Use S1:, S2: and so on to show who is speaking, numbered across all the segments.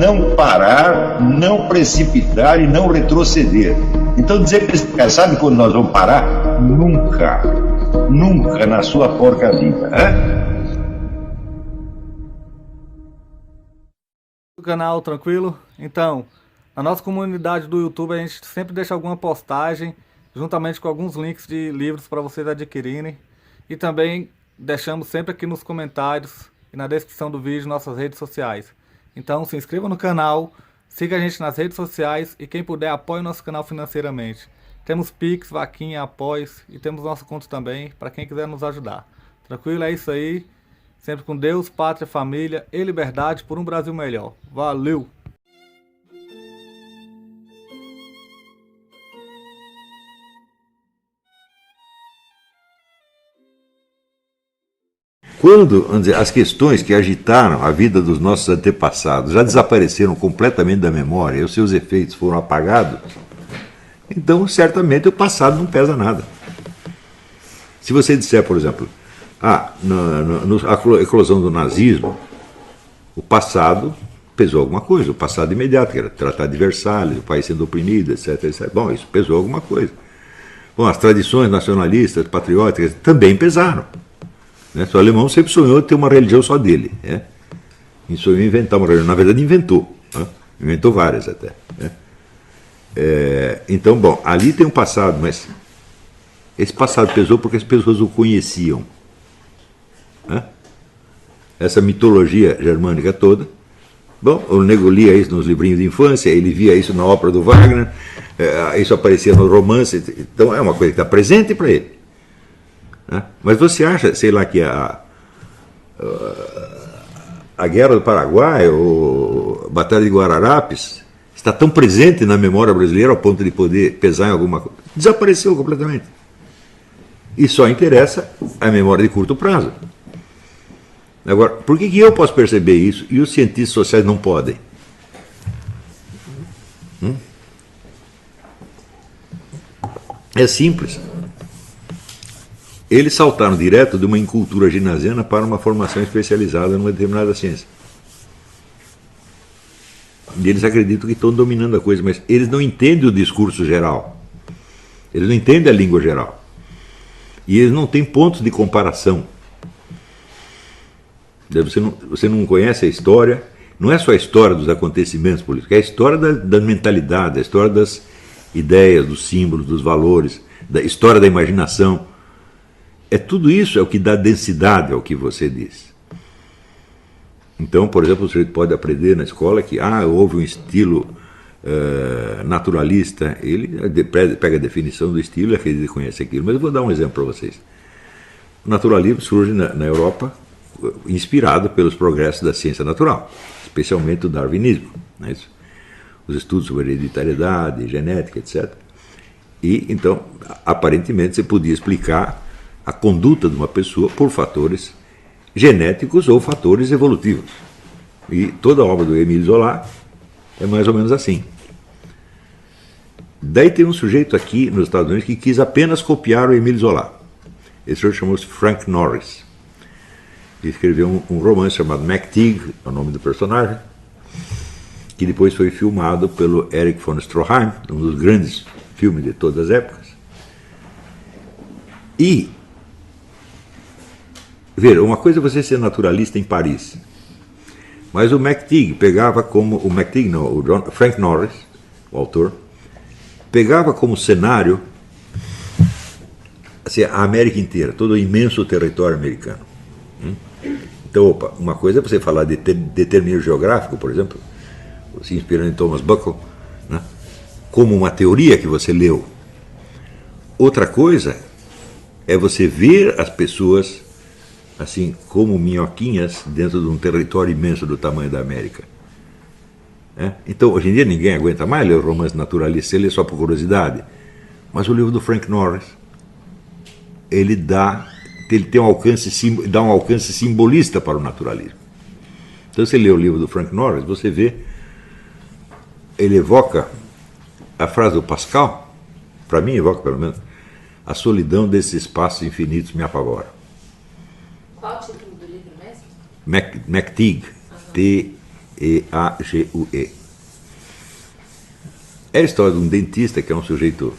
S1: não parar, não precipitar e não retroceder. Então dizer para esse cara, sabe quando nós vamos parar? Nunca. Nunca na sua porca vida.
S2: O canal tranquilo? Então, na nossa comunidade do YouTube a gente sempre deixa alguma postagem juntamente com alguns links de livros para vocês adquirirem. E também deixamos sempre aqui nos comentários e na descrição do vídeo nossas redes sociais. Então se inscreva no canal, siga a gente nas redes sociais e quem puder apoie o nosso canal financeiramente. Temos Pix, Vaquinha, Apoios e temos nosso conto também para quem quiser nos ajudar. Tranquilo? É isso aí. Sempre com Deus, pátria, família e liberdade por um Brasil melhor. Valeu!
S3: Quando, vamos dizer, as questões que agitaram a vida dos nossos antepassados já desapareceram completamente da memória e os seus efeitos foram apagados, então certamente o passado não pesa nada. Se você disser, por exemplo, a eclosão do nazismo, o passado pesou alguma coisa, o passado imediato, que era o Tratado de Versalhes, o país sendo oprimido, etc, etc. Bom, isso pesou alguma coisa. Bom, as tradições nacionalistas, patrióticas, também pesaram. O alemão sempre sonhou ter uma religião só dele. E sonhou inventar uma religião. Na verdade, inventou. Inventou várias até. Então, bom, ali tem um passado, mas esse passado pesou porque as pessoas o conheciam. Essa mitologia germânica toda. Bom, o nego lia isso nos livrinhos de infância, ele via isso na ópera do Wagner, isso aparecia no romance. Então, é uma coisa que está presente para ele. Mas você acha, sei lá, que a Guerra do Paraguai, ou a Batalha de Guararapes, está tão presente na memória brasileira ao ponto de poder pesar em alguma coisa? Desapareceu completamente. E só interessa a memória de curto prazo. Agora, por que eu posso perceber isso e os cientistas sociais não podem? É simples. Eles saltaram direto de uma incultura ginasiana para uma formação especializada numa determinada ciência. E eles acreditam que estão dominando a coisa, mas eles não entendem o discurso geral. Eles não entendem a língua geral. E eles não têm pontos de comparação. Você não conhece a história, não é só a história dos acontecimentos políticos, é a história da mentalidade, a história das ideias, dos símbolos, dos valores, da história da imaginação. Tudo isso é o que dá densidade ao que você diz. Então, por exemplo, você pode aprender na escola que houve um estilo naturalista. Ele pega a definição do estilo e acredita que conhece aquilo. Mas eu vou dar um exemplo para vocês. O naturalismo surge na Europa inspirado pelos progressos da ciência natural, especialmente o darwinismo. Não é isso? Os estudos sobre hereditariedade, genética, etc. E, então, aparentemente, você podia explicar a conduta de uma pessoa por fatores genéticos ou fatores evolutivos. E toda a obra do Émile Zola é mais ou menos assim. Daí tem um sujeito aqui nos Estados Unidos que quis apenas copiar o Émile Zola. Esse sujeito chamou-se Frank Norris. Ele escreveu um romance chamado McTeague, é o nome do personagem, que depois foi filmado pelo Erich von Stroheim, um dos grandes filmes de todas as épocas. E ver, uma coisa é você ser naturalista em Paris, mas o McTeague pegava como, o Frank Norris, o autor, pegava como cenário assim, a América inteira, todo o imenso território americano. Então, uma coisa é você falar de determinismo geográfico, por exemplo, se inspirando em Thomas Buckle, né, como uma teoria que você leu. Outra coisa é você ver as pessoas assim como minhoquinhas dentro de um território imenso do tamanho da América. Então, hoje em dia ninguém aguenta mais ler o romance naturalista, você lê só por curiosidade. Mas o livro do Frank Norris, ele tem dá um alcance simbolista para o naturalismo. Então, você lê o livro do Frank Norris, você vê, ele evoca a frase do Pascal, para mim evoca pelo menos, a solidão desses espaços infinitos me apavora.
S4: Qual o título do livro mesmo?
S3: McTeague, E-A-G-U-E. É a história de um dentista que é um sujeito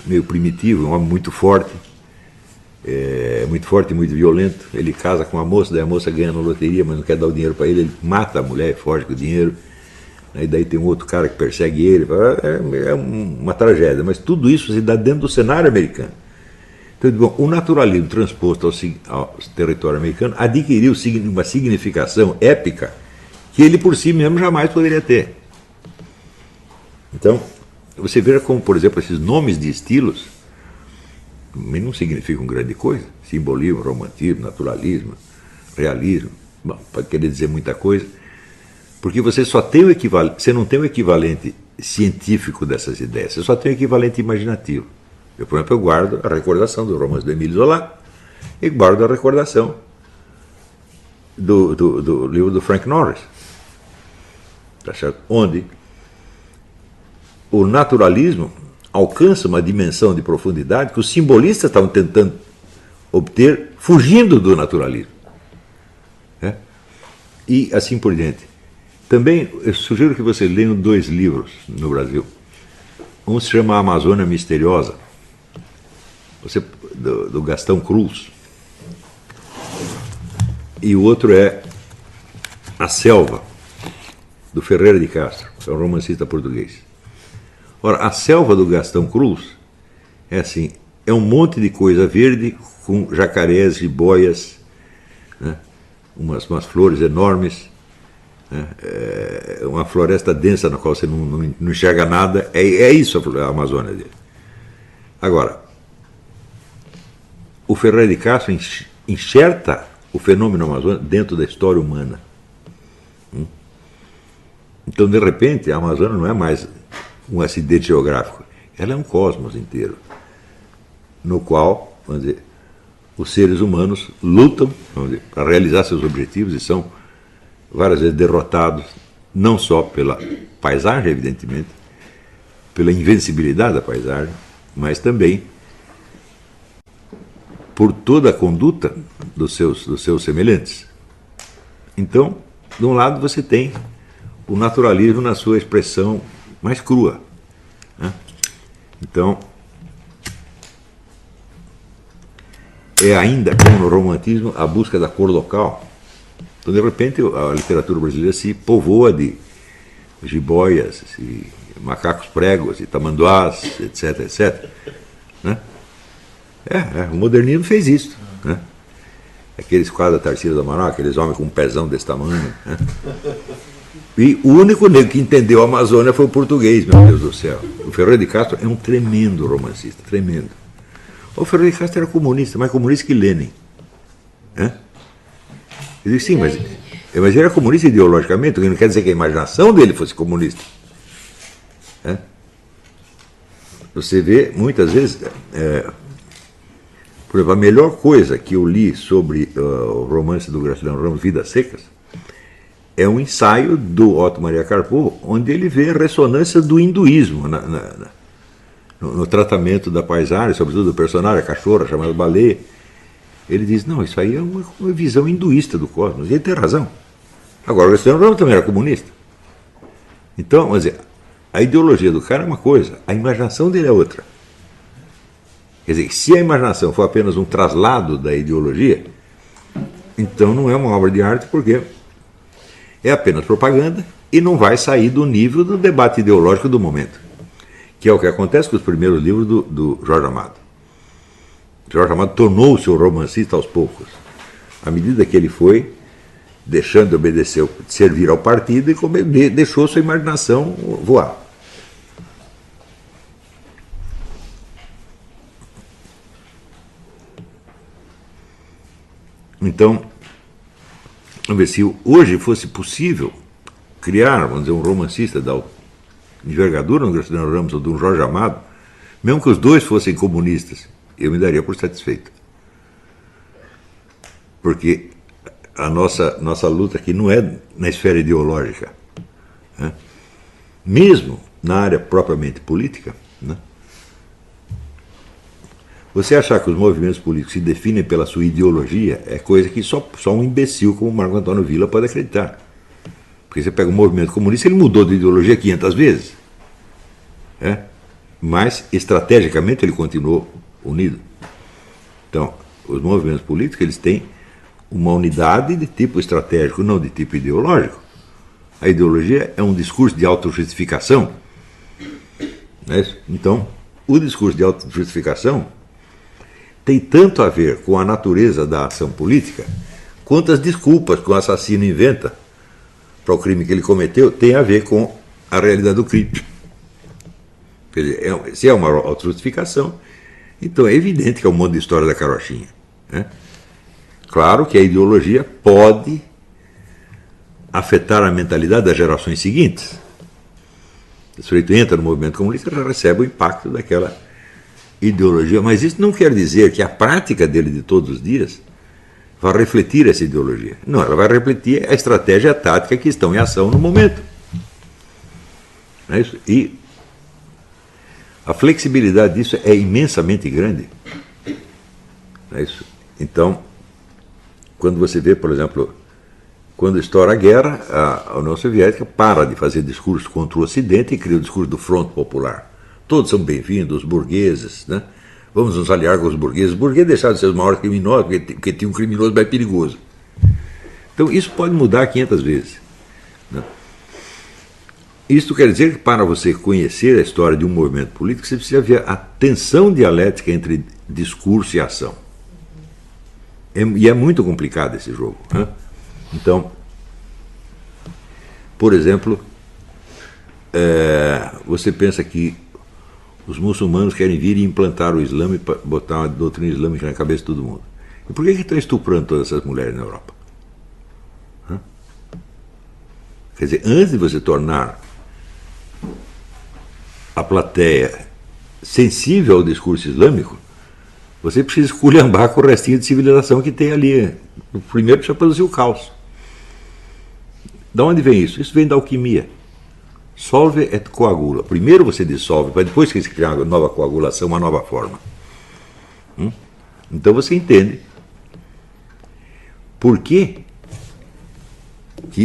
S3: meio primitivo, um homem muito forte e muito violento. Ele casa com uma moça, daí a moça ganha na loteria, mas não quer dar o dinheiro para ele, ele mata a mulher e foge com o dinheiro. E daí tem um outro cara que persegue ele. É uma tragédia, mas tudo isso se dá dentro do cenário americano. Então, bom, o naturalismo transposto ao território americano adquiriu uma significação épica que ele por si mesmo jamais poderia ter. Então, você veja como, por exemplo, esses nomes de estilos não significam grande coisa. Simbolismo, romantismo, naturalismo, realismo. Bom, pode querer dizer muita coisa, porque você só tem o equivalente, você não tem o equivalente científico dessas ideias, você só tem o equivalente imaginativo. Eu, por exemplo, eu guardo a recordação do romance do Émile Zola e guardo a recordação do livro do Frank Norris, tá certo? Onde o naturalismo alcança uma dimensão de profundidade que os simbolistas estavam tentando obter fugindo do naturalismo. E assim por diante. Também eu sugiro que vocês leiam 2 livros no Brasil. Um se chama A Amazônia Misteriosa, do Gastão Cruz. E o outro é A Selva, do Ferreira de Castro, é um romancista português. Ora, A Selva do Gastão Cruz é assim, é um monte de coisa verde com jacarés e boias, né? umas flores enormes, né? Uma floresta densa na qual você não enxerga nada. É isso a Amazônia dele. Agora, o Ferreira de Castro enxerta o fenômeno amazônico dentro da história humana. Então, de repente, a Amazônia não é mais um acidente geográfico, ela é um cosmos inteiro, no qual, vamos dizer, os seres humanos lutam, vamos dizer, para realizar seus objetivos e são várias vezes derrotados, não só pela paisagem, evidentemente, pela invencibilidade da paisagem, mas também por toda a conduta dos seus semelhantes. Então, de um lado você tem o naturalismo na sua expressão mais crua, né? Então, é ainda, como no romantismo, a busca da cor local. Então, de repente, a literatura brasileira se povoa de jiboias, e macacos pregos, e tamanduás, etc, etc. Né? O modernismo fez isso. Né? Aqueles quadros da Tarsila do Amaral, aqueles homens com um pezão desse tamanho. Né? E o único negro que entendeu a Amazônia foi o português, meu Deus do céu. O Ferreira de Castro é um tremendo romancista, tremendo. O Ferreira de Castro era comunista, mais comunista que Lenin. Ele disse, sim, mas ele era comunista ideologicamente, o que não quer dizer que a imaginação dele fosse comunista. Você vê, muitas vezes, por exemplo, a melhor coisa que eu li sobre o romance do Graciliano Ramos, Vidas Secas, é um ensaio do Otto Maria Carpo, onde ele vê a ressonância do hinduísmo no tratamento da paisagem, sobretudo do personagem, a cachorra chamada Baleia. Ele diz, não, isso aí é uma visão hinduísta do cosmos. E ele tem razão. Agora, o Graciliano Ramos também era comunista. Então, vamos dizer, a ideologia do cara é uma coisa, a imaginação dele é outra. Quer dizer, se a imaginação for apenas um traslado da ideologia, então não é uma obra de arte, porque é apenas propaganda e não vai sair do nível do debate ideológico do momento, que é o que acontece com os primeiros livros do Jorge Amado. Jorge Amado tornou-se um romancista aos poucos, à medida que ele foi deixando de obedecer, de servir ao partido e deixou sua imaginação voar. Então, vamos ver, se hoje fosse possível criar, vamos dizer, um romancista da envergadura, um Graciliano Ramos ou de um Jorge Amado, mesmo que os dois fossem comunistas, eu me daria por satisfeito. Porque a nossa luta aqui não é na esfera ideológica. Né? Mesmo na área propriamente política, né? Você achar que os movimentos políticos se definem pela sua ideologia é coisa que só um imbecil como Marco Antônio Villa pode acreditar. Porque você pega o movimento comunista, ele mudou de ideologia 500 vezes. Mas, estrategicamente, ele continuou unido. Então, os movimentos políticos, eles têm uma unidade de tipo estratégico, não de tipo ideológico. A ideologia é um discurso de autojustificação. Não é isso? Então, o discurso de autojustificação tem tanto a ver com a natureza da ação política, quanto as desculpas que o assassino inventa para o crime que ele cometeu tem a ver com a realidade do crime. Quer dizer, se é uma autojustificação, então é evidente que é um monte de história da carochinha. Né? Claro que a ideologia pode afetar a mentalidade das gerações seguintes. O sujeito entra no movimento comunista e já recebe o impacto daquela ideologia, mas isso não quer dizer que a prática dele de todos os dias vai refletir essa ideologia. Não, ela vai refletir a estratégia e a tática que estão em ação no momento. Não é isso? E a flexibilidade disso é imensamente grande. Não é isso? Então, quando você vê, por exemplo, quando estoura a guerra, a União Soviética para de fazer discurso contra o Ocidente e cria o discurso do Fronte Popular. Todos são bem-vindos, os burgueses, né? Vamos nos aliar com os burgueses. Os burgueses deixaram de ser os maiores criminosos, porque tinha um criminoso mais perigoso. Então, isso pode mudar 500 vezes. Né? Isso quer dizer que, para você conhecer a história de um movimento político, você precisa ver a tensão dialética entre discurso e ação. E é muito complicado esse jogo. Né? Então, por exemplo, você pensa que os muçulmanos querem vir e implantar o Islã e botar uma doutrina islâmica na cabeça de todo mundo. E por que estão estuprando todas essas mulheres na Europa? Quer dizer, antes de você tornar a plateia sensível ao discurso islâmico, você precisa esculhambar com o restinho de civilização que tem ali. Primeiro precisa produzir o caos. De onde vem isso? Isso vem da alquimia. Solve et coagula. Primeiro você dissolve, para depois que você criar uma nova coagulação, uma nova forma. Então você entende por que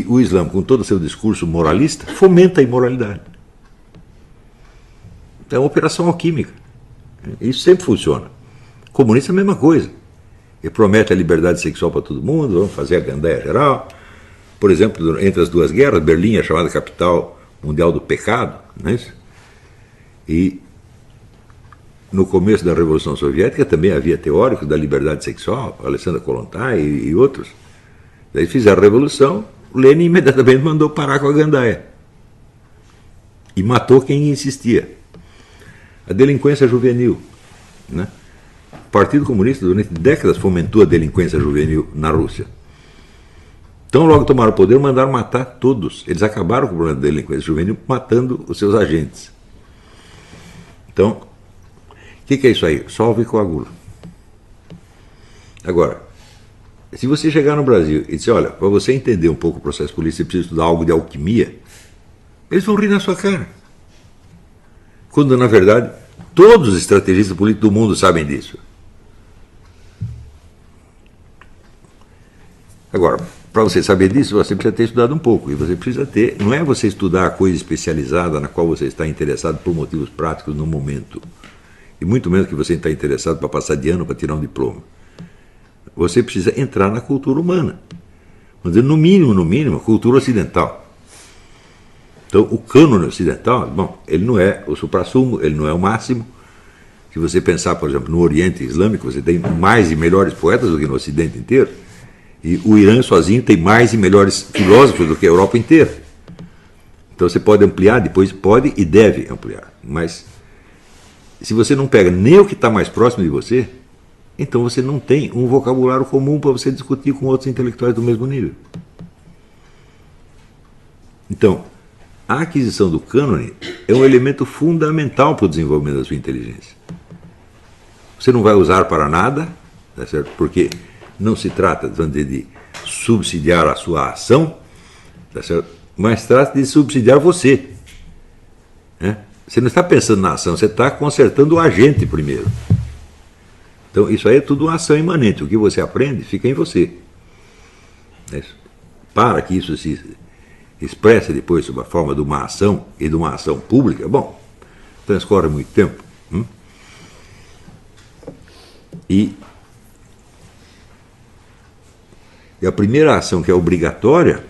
S3: o Islã, com todo o seu discurso moralista, fomenta a imoralidade. É uma operação alquímica. Isso sempre funciona. O comunista é a mesma coisa. Ele promete a liberdade sexual para todo mundo, vamos fazer a gandaia geral. Por exemplo, entre as duas guerras, Berlim é chamada capital mundial do pecado, não é isso? E no começo da Revolução Soviética também havia teóricos da liberdade sexual, Alexandre Kollontai e outros. Daí fizeram a Revolução, Lenin imediatamente mandou parar com a gandaia. E matou quem insistia. A delinquência juvenil. Né? O Partido Comunista durante décadas fomentou a delinquência juvenil na Rússia. Então, logo tomaram o poder, mandaram matar todos. Eles acabaram com o problema da delinquência juvenil, matando os seus agentes. Então, o que é isso aí? Solve e coagula. Agora, se você chegar no Brasil e disser, olha, para você entender um pouco o processo político, você precisa estudar algo de alquimia, eles vão rir na sua cara. Quando, na verdade, todos os estrategistas políticos do mundo sabem disso. Agora, para você saber disso, você precisa ter estudado um pouco. E você precisa ter, não é você estudar a coisa especializada na qual você está interessado por motivos práticos no momento. E muito menos que você está interessado para passar de ano, para tirar um diploma. Você precisa entrar na cultura humana. Vamos dizer, no mínimo, a cultura ocidental. Então, o cânone ocidental, bom, ele não é o suprassumo, ele não é o máximo. Se você pensar, por exemplo, no Oriente Islâmico, você tem mais e melhores poetas do que no Ocidente inteiro. E o Irã sozinho tem mais e melhores filósofos do que a Europa inteira. Então você pode ampliar, depois pode e deve ampliar. Mas se você não pega nem o que está mais próximo de você, então você não tem um vocabulário comum para você discutir com outros intelectuais do mesmo nível. Então, a aquisição do cânone é um elemento fundamental para o desenvolvimento da sua inteligência. Você não vai usar para nada, tá certo? Porque não se trata de subsidiar a sua ação, tá certo? Mas trata de subsidiar você. Né? Você não está pensando na ação, você está consertando o agente primeiro. Então, isso aí é tudo uma ação imanente. O que você aprende fica em você. Para que isso expressa depois sob a forma de uma ação e de uma ação pública, bom, transcorre muito tempo. E a primeira ação que é obrigatória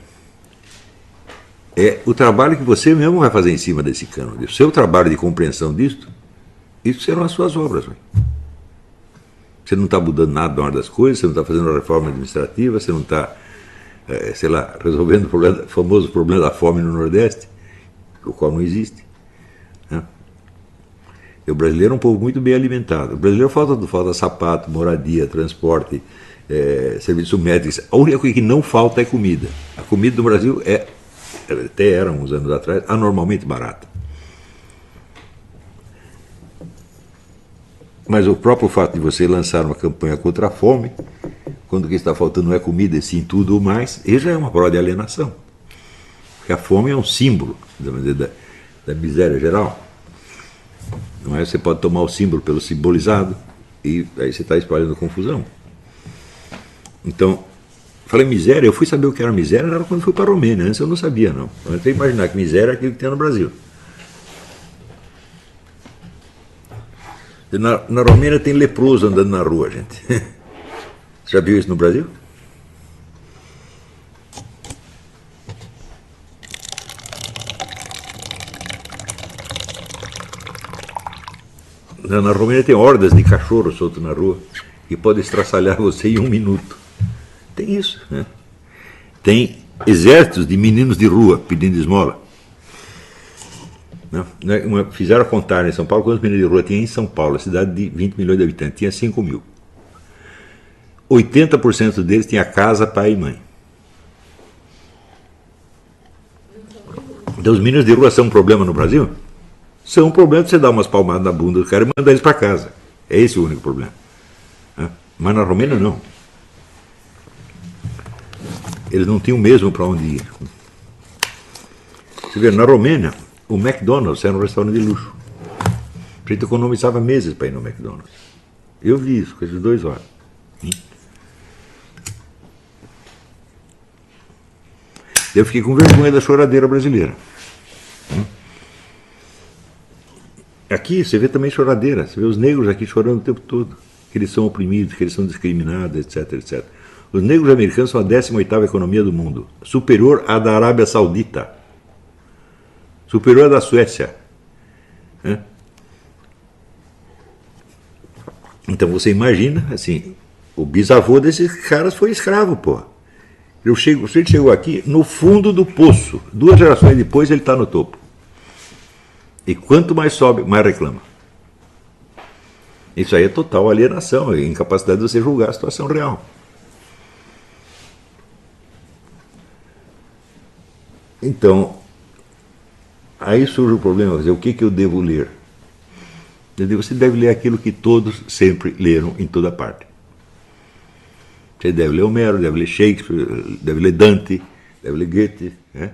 S3: é o trabalho que você mesmo vai fazer em cima desse cânone. O seu trabalho de compreensão disso, isso serão as suas obras. Você não está mudando nada na ordem das coisas, você não está fazendo uma reforma administrativa, você não está, sei lá, resolvendo o famoso problema da fome no Nordeste, o qual não existe. Né? E o brasileiro é um povo muito bem alimentado. O brasileiro falta sapato, moradia, transporte, serviço médico. A única coisa que não falta é comida. A comida do Brasil até era uns anos atrás, anormalmente barata. Mas o próprio fato de você lançar uma campanha contra a fome, quando o que está faltando não é comida, e sim tudo ou mais, ele já é uma prova de alienação. Porque a fome é um símbolo da miséria geral. Não é? Você pode tomar o símbolo pelo simbolizado, e aí você está espalhando confusão. Então, falei miséria, eu fui saber o que era miséria era quando fui para a Romênia, antes eu não sabia, não. Eu tentei imaginar que miséria é aquilo que tem no Brasil. Na Romênia tem leproso andando na rua, gente. Você já viu isso no Brasil? Na Romênia tem hordas de cachorros soltos na rua que podem estraçalhar você em 1 minuto. Tem isso, né? Tem exércitos de meninos de rua pedindo esmola. Fizeram a contagem em São Paulo quantos meninos de rua tinha em São Paulo, a cidade de 20 milhões de habitantes, tinha 5 mil. 80% deles tinha casa, pai e mãe. Então os meninos de rua são um problema no Brasil? São um problema de você dar umas palmadas na bunda do cara e mandar eles para casa. É esse o único problema. Mas na Romênia não. Eles não tinham mesmo para onde ir. Você vê, na Romênia, o McDonald's era um restaurante de luxo. A gente economizava meses para ir no McDonald's. Eu vi isso, coisa de 2 horas. Eu fiquei com vergonha da choradeira brasileira. Aqui você vê também choradeira. Você vê os negros aqui chorando o tempo todo. Que eles são oprimidos, que eles são discriminados, etc, etc. Os negros americanos são a 18ª economia do mundo. Superior à da Arábia Saudita. Superior à da Suécia. Então você imagina, assim, o bisavô desses caras foi escravo, pô. Ele chegou aqui no fundo do poço. 2 gerações depois ele está no topo. E quanto mais sobe, mais reclama. Isso aí é total alienação, é incapacidade de você julgar a situação real. Então, aí surge o problema, quer dizer, o que eu devo ler? Você deve ler aquilo que todos sempre leram em toda parte. Você deve ler Homero, deve ler Shakespeare, deve ler Dante, deve ler Goethe, né?